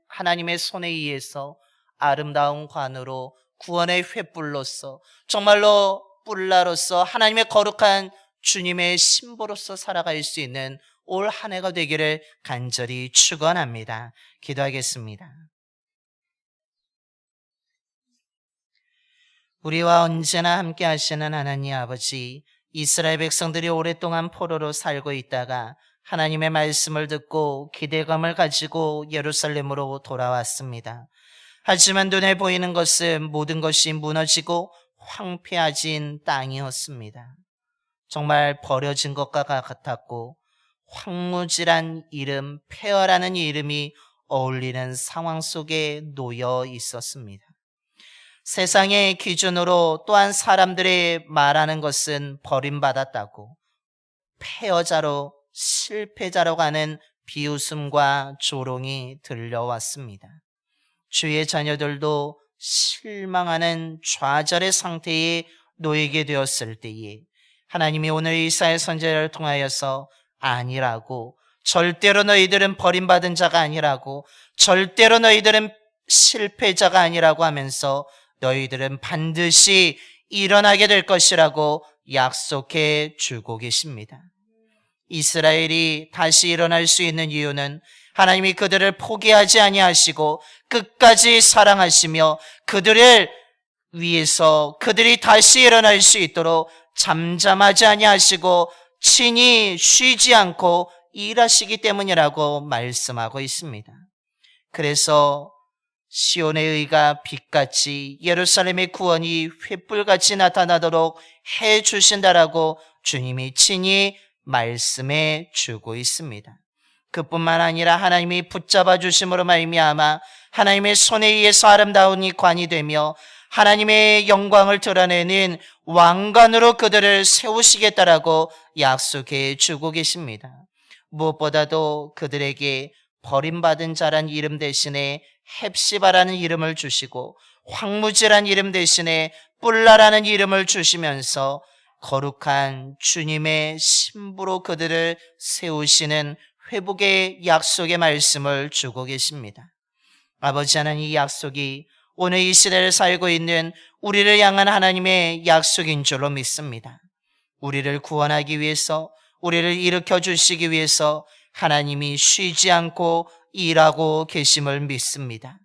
하나님의 손에 의해서 아름다운 관으로 구원의 횃불로서 정말로 뿔라로서 하나님의 거룩한 주님의 신부로서 살아갈 수 있는 올 한 해가 되기를 간절히 축원합니다. 기도하겠습니다. 우리와 언제나 함께 하시는 하나님 아버지, 이스라엘 백성들이 오랫동안 포로로 살고 있다가 하나님의 말씀을 듣고 기대감을 가지고 예루살렘으로 돌아왔습니다. 하지만 눈에 보이는 것은 모든 것이 무너지고 황폐해진 땅이었습니다. 정말 버려진 것과 같았고 황무지란 이름, 폐허라는 이름이 어울리는 상황 속에 놓여 있었습니다. 세상의 기준으로 또한 사람들이 말하는 것은 버림받았다고 폐허자로 실패자로 가는 비웃음과 조롱이 들려왔습니다. 주의 자녀들도 실망하는 좌절의 상태에 놓이게 되었을 때에 하나님이 오늘 이사야 선지자를 통하여서 아니라고, 절대로 너희들은 버림받은 자가 아니라고, 절대로 너희들은 실패자가 아니라고 하면서 너희들은 반드시 일어나게 될 것이라고 약속해 주고 계십니다. 이스라엘이 다시 일어날 수 있는 이유는 하나님이 그들을 포기하지 아니하시고 끝까지 사랑하시며 그들을 위해서 그들이 다시 일어날 수 있도록 잠잠하지 아니하시고 친히 쉬지 않고 일하시기 때문이라고 말씀하고 있습니다. 그래서 시온의 의가 빛같이 예루살렘의 구원이 횃불같이 나타나도록 해 주신다라고 주님이 친히 말씀해 주고 있습니다. 그뿐만 아니라 하나님이 붙잡아 주심으로 말미암아 하나님의 손에 의해서 아름다운 이 관이 되며 하나님의 영광을 드러내는 왕관으로 그들을 세우시겠다라고 약속해 주고 계십니다. 무엇보다도 그들에게 버림받은 자란 이름 대신에 헵시바라는 이름을 주시고 황무지란 이름 대신에 뿔라라는 이름을 주시면서 거룩한 주님의 신부로 그들을 세우시는 회복의 약속의 말씀을 주고 계십니다. 아버지 하나님, 이 약속이 오늘 이 시대를 살고 있는 우리를 향한 하나님의 약속인 줄로 믿습니다. 우리를 구원하기 위해서, 우리를 일으켜 주시기 위해서 하나님이 쉬지 않고 일하고 계심을 믿습니다.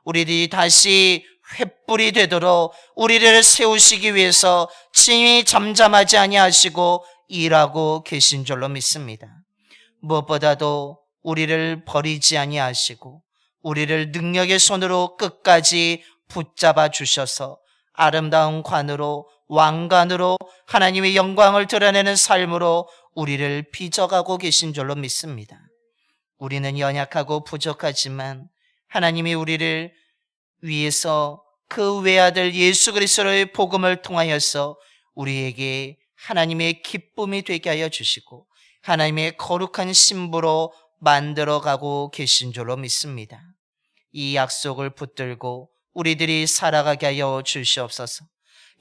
우리들이 다시 횃불이 되도록 우리를 세우시기 위해서 친히 잠잠하지 아니하시고 일하고 계신 줄로 믿습니다. 무엇보다도 우리를 버리지 아니하시고 우리를 능력의 손으로 끝까지 붙잡아 주셔서 아름다운 관으로, 왕관으로 하나님의 영광을 드러내는 삶으로 우리를 빚어가고 계신 줄로 믿습니다. 우리는 연약하고 부족하지만 하나님이 우리를 위해서 그 외아들 예수 그리스도의 복음을 통하여서 우리에게 하나님의 기쁨이 되게 하여 주시고 하나님의 거룩한 신부로 만들어가고 계신 줄로 믿습니다. 이 약속을 붙들고 우리들이 살아가게 하여 주시옵소서.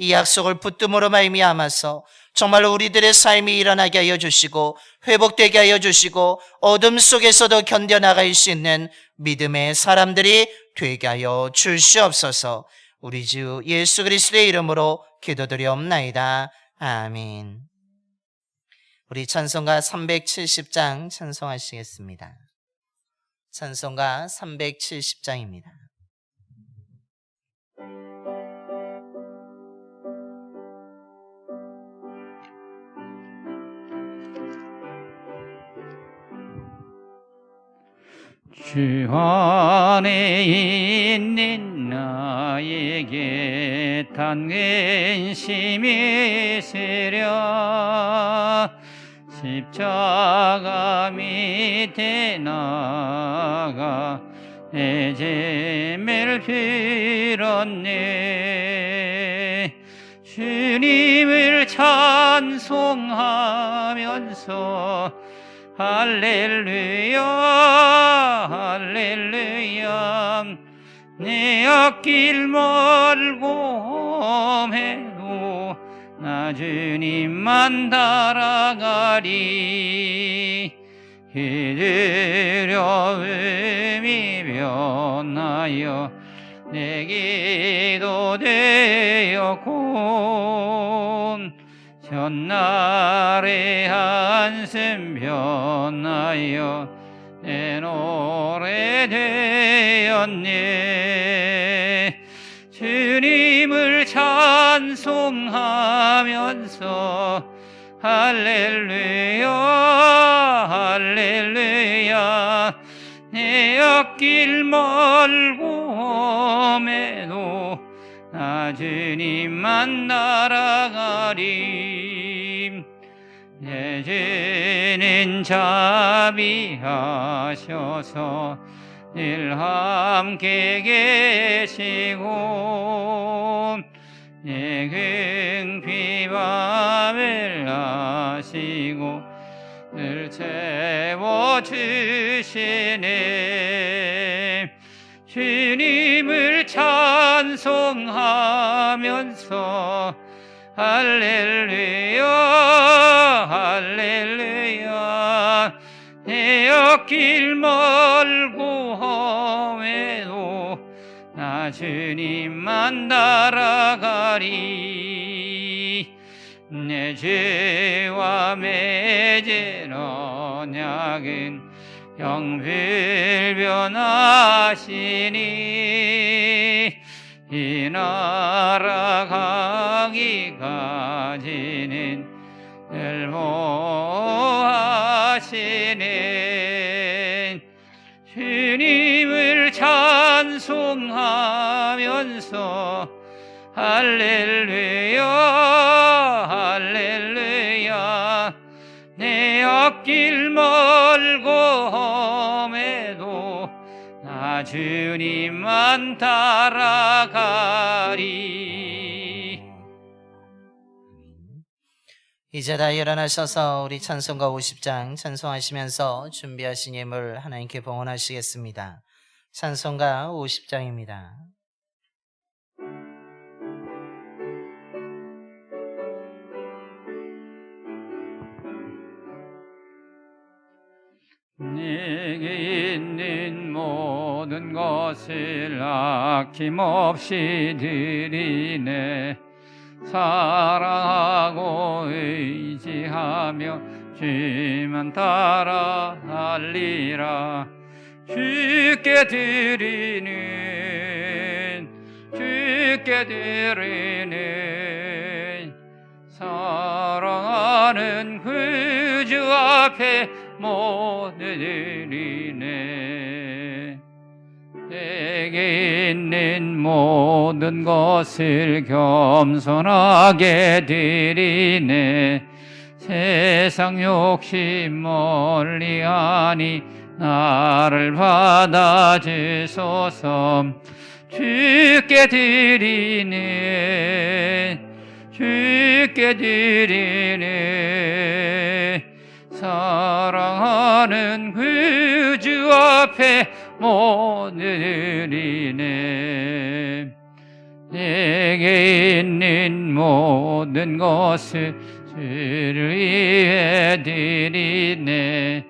이 약속을 붙듦으로 말미암아서 정말로 우리들의 삶이 일어나게 하여 주시고 회복되게 하여 주시고 어둠 속에서도 견뎌나갈 수 있는 믿음의 사람들이 되게 하여 주시옵소서. 우리 주 예수 그리스도의 이름으로 기도드리옵나이다. 아멘. 우리 찬송가 370장 찬송하시겠습니다. 찬송가 370장입니다. 주 안에 있는 나에게 단 근심이 있으랴 십자가 밑에 나가 내 죄를 빌었네. 주님을 찬송하면서 할렐루야 할렐루야 내 앞길 멀고 험해도 나 주님만 따라가리. 두려움이 변하여 내 기도 되었고 전날의 한숨 변하여 내 노래 되었네. 주님을 찬송하면서 할렐루야 할렐루야 내 앞길 멀고 험해도 나 주님만 따라가리. 내 죄는 자비하셔서 늘 함께 계시고 내 궁핍함을 아시고 늘 채워주시네. 주님을 찬송하면서 할렐루야 할렐루야 내 앞길 멀고 험해도 나 주님만 따라가리. 내 죄와 맺은 언약은 영불변하시니 이 나라 가기까지는 늘 모하시네. 주님을 찬송하면서 할렐루야 할렐루야 내 앞길 멀고 험해도 나 주님만 따라가리. 이제 다 일어나셔서 우리 찬송가 50장 찬송하시면서 준비하신 예물 하나님께 봉헌하시겠습니다. 찬송가 50장입니다. 내게 있는 모든 것을 아낌없이 드리네. 사랑하고 의지하며 주만 따라 달리라. 주께 드리는 사랑하는 구주 앞에 모두 드리네. 내게 있는 모든 것을 겸손하게 드리네. 세상 욕심 멀리하니 나를 받아주소서. 주께 드리네 사랑하는 구주 앞에 모두 드리네. 내게 있는 모든 것을 주를 위해 드리네.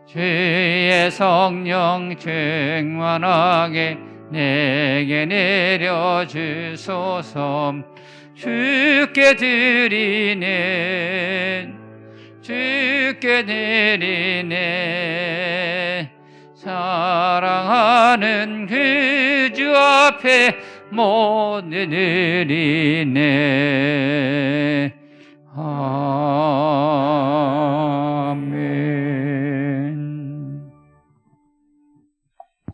주의 성령 충만하게 내게 내려주소서. 주께 드리네, 주께 드리네. 사랑하는 그 주 앞에 모두 드리네. 아멘.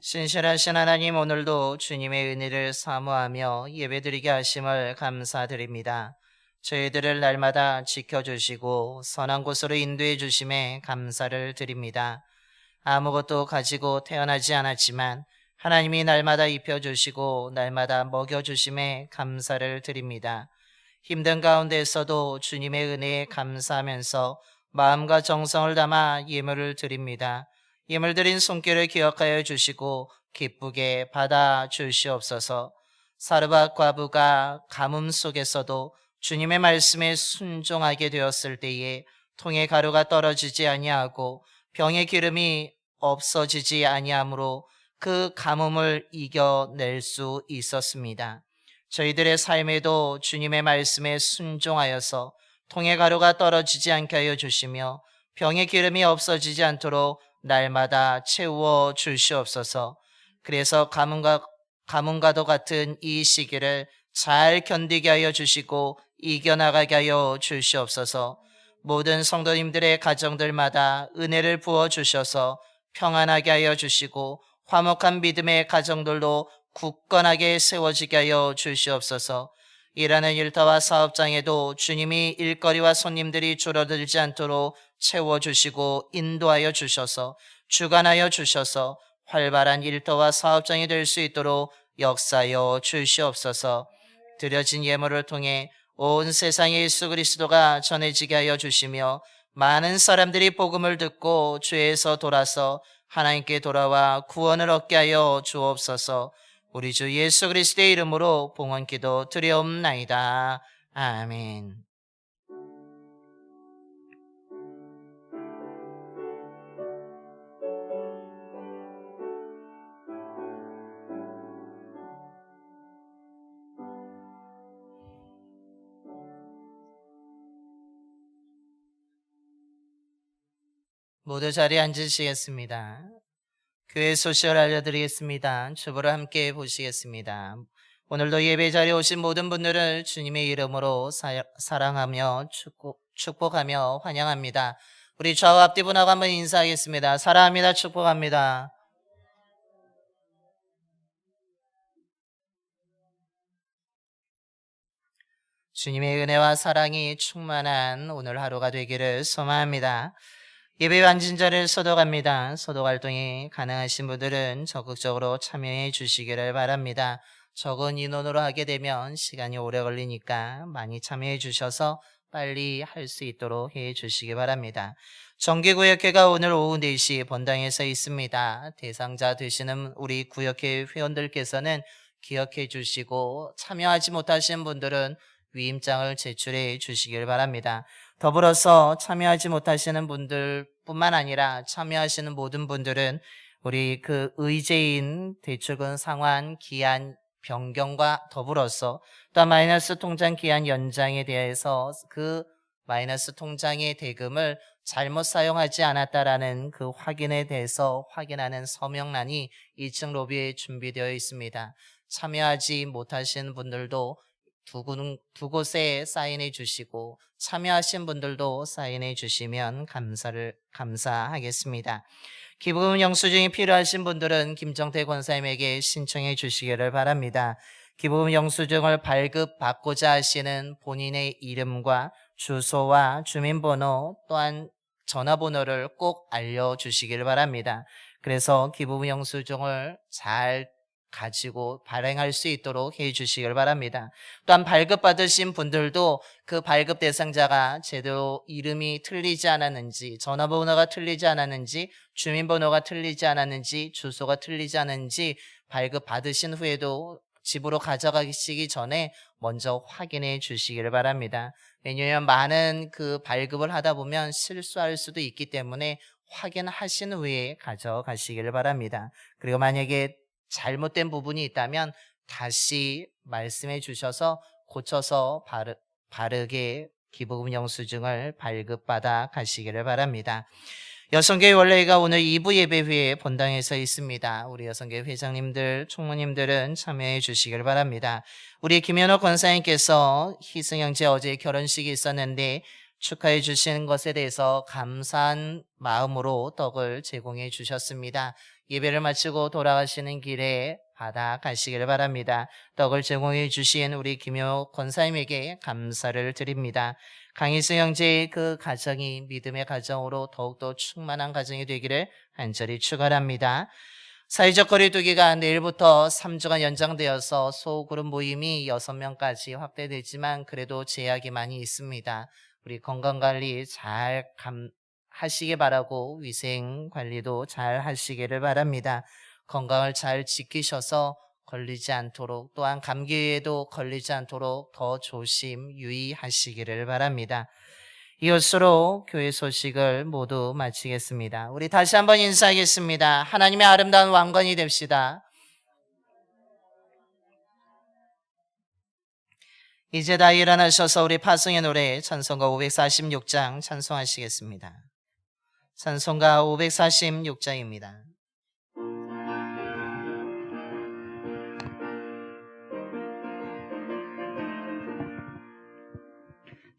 신실하신 하나님, 오늘도 주님의 은혜를 사모하며 예배드리게 하심을 감사드립니다. 저희들을 날마다 지켜주시고 선한 곳으로 인도해 주심에 감사를 드립니다. 아무것도 가지고 태어나지 않았지만 하나님이 날마다 입혀주시고 날마다 먹여주심에 감사를 드립니다. 힘든 가운데서도 주님의 은혜에 감사하면서 마음과 정성을 담아 예물을 드립니다. 예물 드린 손길을 기억하여 주시고 기쁘게 받아 주시옵소서. 사르밧 과부가 가뭄 속에서도 주님의 말씀에 순종하게 되었을 때에 통의 가루가 떨어지지 아니하고 병의 기름이 없어지지 아니하므로 그 가뭄을 이겨낼 수 있었습니다. 저희들의 삶에도 주님의 말씀에 순종하여서 통의 가루가 떨어지지 않게 하여 주시며 병의 기름이 없어지지 않도록 날마다 채워 주시옵소서. 그래서 가뭄과도 같은 이 시기를 잘 견디게 하여 주시고 이겨나가게 하여 주시옵소서. 모든 성도님들의 가정들마다 은혜를 부어 주셔서 평안하게 하여 주시고 화목한 믿음의 가정들도 굳건하게 세워지게 하여 주시옵소서. 일하는 일터와 사업장에도 주님이 일거리와 손님들이 줄어들지 않도록 채워주시고 인도하여 주셔서 주관하여 주셔서 활발한 일터와 사업장이 될 수 있도록 역사하여 주시옵소서. 드려진 예물을 통해 온 세상에 예수 그리스도가 전해지게 하여 주시며 많은 사람들이 복음을 듣고 죄에서 돌아서 하나님께 돌아와 구원을 얻게 하여 주옵소서. 우리 주 예수 그리스도의 이름으로 봉헌기도 드리옵나이다. 아멘. 모두 자리에 앉으시겠습니다. 교회 소식을 알려드리겠습니다. 주보를 함께 보시겠습니다. 오늘도 예배 자리에 오신 모든 분들을 주님의 이름으로 사랑하며 축복하며 환영합니다. 우리 좌우 앞뒤 분하고 한번 인사하겠습니다. 사랑합니다. 축복합니다. 주님의 은혜와 사랑이 충만한 오늘 하루가 되기를 소망합니다. 예배 앉은 자리를 소독합니다. 소독 활동이 가능하신 분들은 적극적으로 참여해 주시기를 바랍니다. 적은 인원으로 하게 되면 시간이 오래 걸리니까 많이 참여해 주셔서 빨리 할 수 있도록 해 주시기 바랍니다. 정기구역회가 오늘 오후 4시 본당에서 있습니다. 대상자 되시는 우리 구역회 회원들께서는 기억해 주시고 참여하지 못하신 분들은 위임장을 제출해 주시길 바랍니다. 더불어서 참여하지 못하시는 분들 뿐만 아니라 참여하시는 모든 분들은 우리 그 의제인 대출금 상환 기한 변경과 더불어서 또 마이너스 통장 기한 연장에 대해서 그 마이너스 통장의 대금을 잘못 사용하지 않았다라는 그 확인에 대해서 확인하는 서명란이 2층 로비에 준비되어 있습니다. 참여하지 못하신 분들도 두 곳에 사인해 주시고 참여하신 분들도 사인해 주시면 감사하겠습니다. 기부금 영수증이 필요하신 분들은 김정태 권사님에게 신청해 주시기를 바랍니다. 기부금 영수증을 발급받고자 하시는 본인의 이름과 주소와 주민번호 또한 전화번호를 꼭 알려주시길 바랍니다. 그래서 기부금 영수증을 잘 가지고 발행할 수 있도록 해 주시길 바랍니다. 또한 발급받으신 분들도 그 발급 대상자가 제대로 이름이 틀리지 않았는지, 전화번호가 틀리지 않았는지, 주민번호가 틀리지 않았는지, 주소가 틀리지 않았는지 발급받으신 후에도 집으로 가져가시기 전에 먼저 확인해 주시기를 바랍니다. 왜냐하면 많은 그 발급을 하다 보면 실수할 수도 있기 때문에 확인하신 후에 가져가시기를 바랍니다. 그리고 만약에 잘못된 부분이 있다면 다시 말씀해 주셔서 고쳐서 바르게 기부금 영수증을 발급받아 가시기를 바랍니다. 여성교회 원래가 오늘 2부 예배 후에 본당에서 있습니다. 우리 여성교회 회장님들, 총무님들은 참여해 주시길 바랍니다. 우리 김현옥 권사님께서 희승형제 어제 결혼식이 있었는데 축하해 주시는 것에 대해서 감사한 마음으로 떡을 제공해 주셨습니다. 예배를 마치고 돌아가시는 길에 받아 가시길 바랍니다. 떡을 제공해 주신 우리 김현옥 권사님에게 감사를 드립니다. 강희승 형제의 그 가정이 믿음의 가정으로 더욱더 충만한 가정이 되기를 간절히 축원합니다. 사회적 거리두기가 내일부터 3주간 연장되어서 소그룹 모임이 6명까지 확대되지만 그래도 제약이 많이 있습니다. 우리 건강관리 잘 하시기 바라고 위생관리도 잘 하시기를 바랍니다. 건강을 잘 지키셔서 걸리지 않도록 또한 감기에도 걸리지 않도록 더 조심 유의하시기를 바랍니다. 이것으로 교회 소식을 모두 마치겠습니다. 우리 다시 한번 인사하겠습니다. 하나님의 아름다운 왕건이 됩시다. 이제 다 일어나셔서 우리 파송의 노래 찬송가 546장 찬송하시겠습니다. 찬송가 546장입니다.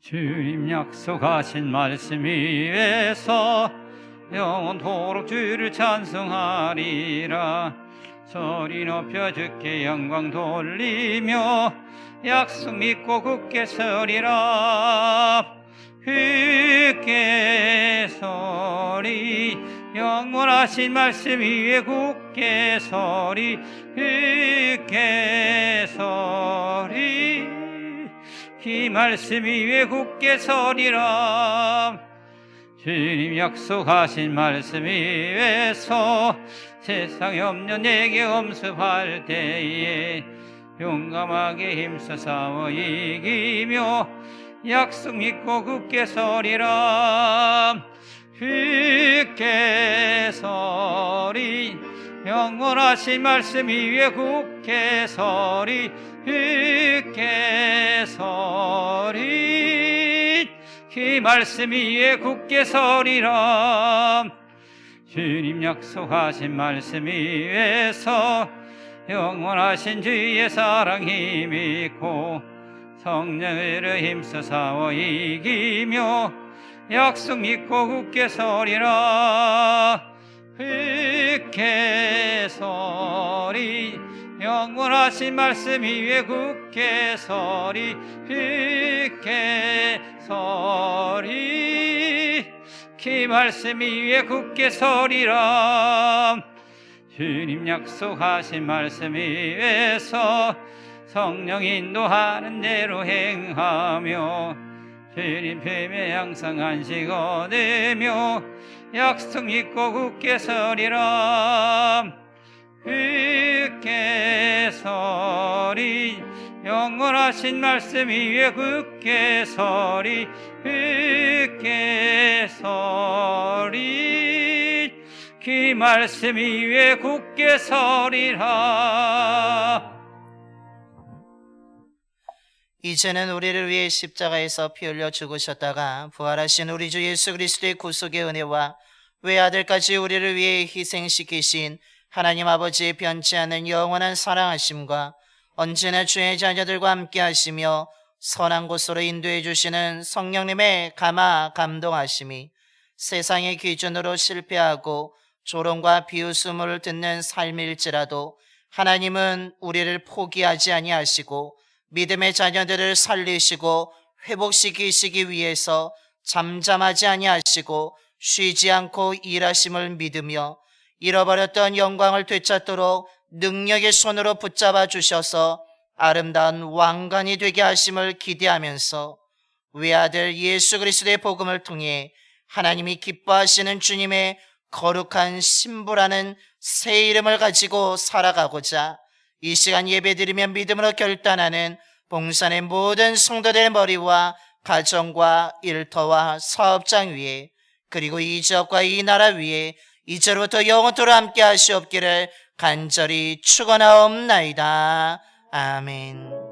주님 약속하신 말씀 위에서 영원토록 주를 찬송하리라. 소리 높여 주께 영광 돌리며 약속 믿고 굳게 서리라. 굳게 서리 영원하신 말씀 위에 굳게 서리 굳게 서리 이 말씀 위에 굳게 서리라. 주님 약속하신 말씀 위에서 세상에 없는 내게 엄습할 때에 용감하게 힘써 싸워 이기며 약속 믿고 굳게 서리라. 굳게 서리 영원하신 말씀 위에 굳게 서리 굳게 서리 그 말씀 위에 굳게 서리라. 주님 약속하신 말씀 위에서 영원하신 주의 사랑 힘있고 성령으로 힘써 싸워 이기며 약속 믿고 굳게 서리라. 굳게 서리 영원하신 말씀 위에 굳게 서리 굳게 서리 그 말씀 위에 굳게 서리라. 주님 약속하신 말씀 위에서 성령 인도하는 대로 행하며 주님 뱀에 항상 안식 얻으며 약속 믿고 굳게 서리라. 굳게 서리 영원하신 말씀 위에 굳게 서리 굳게 서리 그 말씀 위에 굳게 서리라. 이제는 우리를 위해 십자가에서 피 흘려 죽으셨다가 부활하신 우리 주 예수 그리스도의 구속의 은혜와 외아들까지 우리를 위해 희생시키신 하나님 아버지의 변치 않는 영원한 사랑하심과 언제나 주의 자녀들과 함께 하시며 선한 곳으로 인도해 주시는 성령님의 감동하심이 세상의 기준으로 실패하고 조롱과 비웃음을 듣는 삶일지라도 하나님은 우리를 포기하지 아니하시고 믿음의 자녀들을 살리시고 회복시키시기 위해서 잠잠하지 아니하시고 쉬지 않고 일하심을 믿으며 잃어버렸던 영광을 되찾도록 능력의 손으로 붙잡아 주셔서 아름다운 왕관이 되게 하심을 기대하면서 외아들 예수 그리스도의 복음을 통해 하나님이 기뻐하시는 주님의 거룩한 신부라는 새 이름을 가지고 살아가고자 이 시간 예배드리며 믿음으로 결단하는 봉산의 모든 성도들의 머리와 가정과 일터와 사업장 위에 그리고 이 지역과 이 나라 위에 이제로부터 영원토록 함께 하시옵기를 간절히 축원하옵나이다. 아멘.